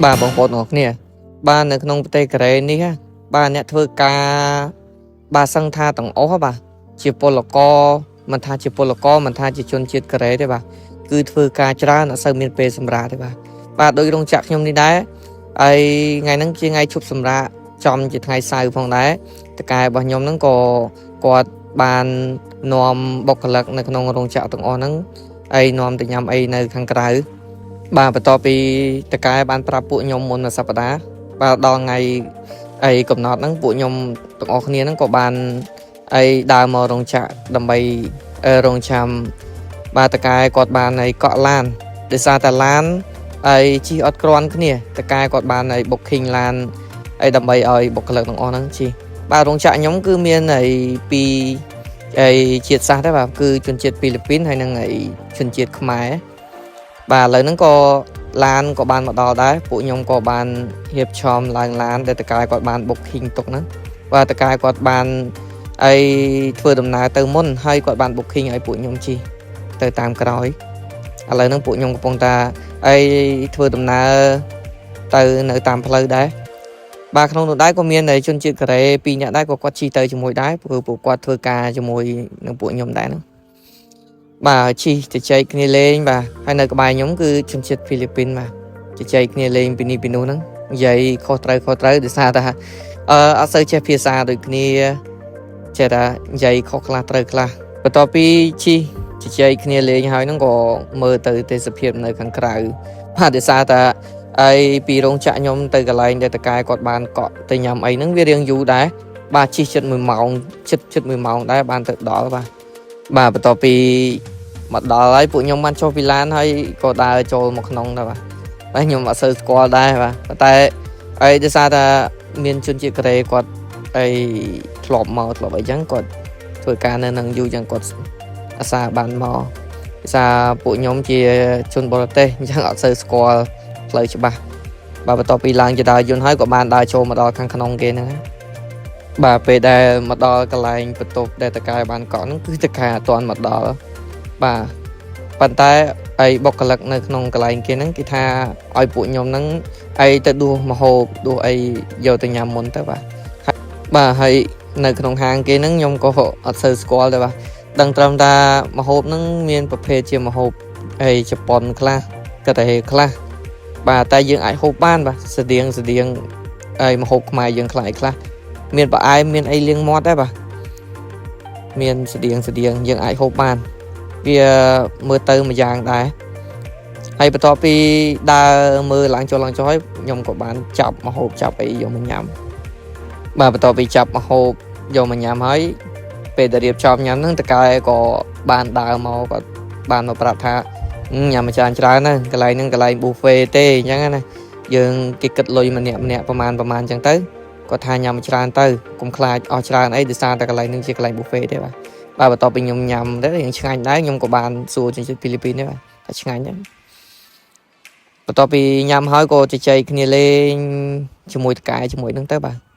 bà bóng bột ngọc nè bàនៅក្នុងប្រទេសកូរ៉េនេះbàអ្នកធ្វើការbàសឹងថាទាំងអស់bàជាពលករមិនថាជាពលករមិនថាជាជនជាតិកូរ៉េទេបាទគឺធ្វើការច្រើនអត់សូវមានពេលសម្រាកទេបាទដោយរោងចក្រខ្ញុំនេះដែរហើយថ្ងៃហ្នឹងជាថ្ងៃឈប់សម្រាកចំជាថ្ងៃសៅរ៍ផងដែរតកែរបស់ខ្ញុំហ្នឹងក៏គាត់បាននាំបុគ្គលិកនៅក្នុងរោងចក្រទាំងអស់ហ្នឹងហើយនាំទៅញ៉ាំអីនៅខាងក្រៅបាទបន្ទាប់ពីតកែបានប្រាប់ពួកខ្ញុំមុនមួយសប្តាហ៍បាទដល់ថ្ងៃអីកំណត់ហ្នឹងពួកខ្ញុំទាំងអស់គ្នាហ្នឹងក៏បានអីដើរមករោងចក្រដើម្បីរោងចាំបាទតកែគាត់បានអីកក់ឡានដោយសារតែឡានហើយជិះអត់គ្រាន់គ្នាតកែគាត់បានអី booking ឡានអីដើម្បីឲ្យបុគ្គលិកទាំងអស់ហ្នឹងជិះបាទរោងចក្រខ្ញុំគឺមានអីពីអីជាតិសាសន៍ដែរបាទគឺជនជាតិហ្វីលីពីនហើយនិងអីជនជាតិខ្មែរបាទឥឡូវហ្នឹងក៏ឡានក៏បានមកដល់ដែរពួកខ្ញុំក៏បានរៀបចំឡើងឡានដែលតកែគាត់បាន booking ទុកហ្នឹងបាទតកែគាត់បានអីធ្វើដំណើរទៅមុនហើយគាត់បាន booking ឲ្យពួកខ្ញុំជិះទៅតាមក្រោយឥឡូវហ្នឹងពួកខ្ញុំកំពុងតែអីធ្វើដំណើរទៅនៅតាមផ្លូវដែរបាទក្នុងនោះដែរក៏មានជនជាតិកូរ៉េ2នាក់ដែរក៏គាត់ជិះទៅជាមួយដែរព្រោះពួកគាត់ធ្វើការជាមួយនឹងពួកខ្ញុំដែរហ្នឹងបាទជិះទៅចែកគ្នាលេងបាទហើយនៅក្បែរខ្ញុំគឺជនជាតិហ្វីលីពីនបាទជជែកគ្នាលេងពីនេះពីនោះហ្នឹងនិយាយខុសត្រូវដោយសារតែអត់សូវចេះភាសាដូចគ្នាចេះតែនិយាយខុសខ្លះត្រូវខ្លះបន្ទាប់ពីជិះជជែកគ្នាលេងហើយហ្នឹងក៏មើលទៅទេសភាពនៅខាងក្រៅបាទដោយសារតែអីពីរោងចក្រខ្ញុំទៅកន្លែងដែលតកែគាត់បានកក់ទៅញ៉ាំអីហ្នឹងវារៀងយូរដែរបាទជិះជិត1ម៉ោងជិត1ម៉ោងដែរបានទៅដល់បាទបន្ទាប់ពីមកដល់ហើយពួកខ្ញុំបានចុះពីឡានហើយក៏ដើរចូលមកក្នុងដែរបាទខ្ញុំអត់សូវស្គាល់ដែរបាទប៉ុន្តែអីដោយសារតែមានជនជាតិកូរ៉េគាត់អីធ្លាប់អីចឹងគាត់ធ្វើការនៅនឹងយូរចឹងគាត់អាសាបានមកភាសាពួកខ្ញុំជាជនបរទេសអញ្ចឹងអត់សូវស្គាល់ផ្លូវច្បាស់បាទបន្ទាប់ពីឡើងចដើរយន្តហើយក៏បានដើរចូលមកដល់ខាងក្នុងគេហ្នឹងបាទពេលដែលមកដល់កន្លែងបន្ទប់ដែលតកែបានកក់ហ្នឹងគឺតកែអត់ទាន់មកដល់បាទប៉ុន្តែអីបុគ្គលិកនៅក្នុងកន្លែងគេហ្នឹងគេថាឲ្យពួកខ្ញុំហ្នឹងអីទៅដួសម្ហូបដួសអីយកទៅញ៉ាំមុនទៅបាទហើយនៅក្នុងហាងគេហ្នឹងខ្ញុំក៏អត់សូវស្គាល់ដែរបាទដឹងត្រឹមថាម្ហូបហ្នឹងមានប្រភេទជាម្ហូបអីជប៉ុនខ្លះកូរ៉េខ្លះបាទតែយើងអាចហូបបានបាទស្តៀងអីម្ហូបខ្មែរយើងខ្លះមានប្រអែមមានអីលាងមាត់ដែរបាទមានស្តៀងយើងអាចហូបបានវាមើលទៅមួយយ៉ាងដែរហើយបន្ទាប់ពីដើរមើលឡើងចុះហើយខ្ញុំក៏បានចាប់ម្ហូបចាប់អីយកមកញ៉ាំបាទបន្ទាប់ពីចាប់ម្ហូបយកមកញ៉ាំហើយពេលដែលរៀបចំញ៉ាំហ្នឹងតកែក៏បានដើរមកគាត់បានមកប្រាប់ថាញ៉ាំមួយចានច្រើនណាស់កន្លែងហ្នឹងកន្លែង buffet ទេអញ្ចឹងណាយើងគេគិតលុយម្នាក់ប្រហែលអញ្ចឹងទៅគាត់ថាញ៉ាំច្រើនទៅកុំខ្លាចអស់ច្រើនអីដោយសារតែកន្លែងហ្នឹងជាកន្លែង buffet ទេបាទបន្ទាប់ពីខ្ញុំញ៉ាំទៅយ៉ាងឆ្ងាញ់ដែរខ្ញុំក៏បានសួរជនជាតិហ្វីលីពីនដែរបាទថាឆ្ងាញ់ដែរបន្ទាប់ពីញ៉ាំហើយក៏ជជែកគ្នាលេងជាមួយតកែជាមួយហ្នឹងទៅបាទ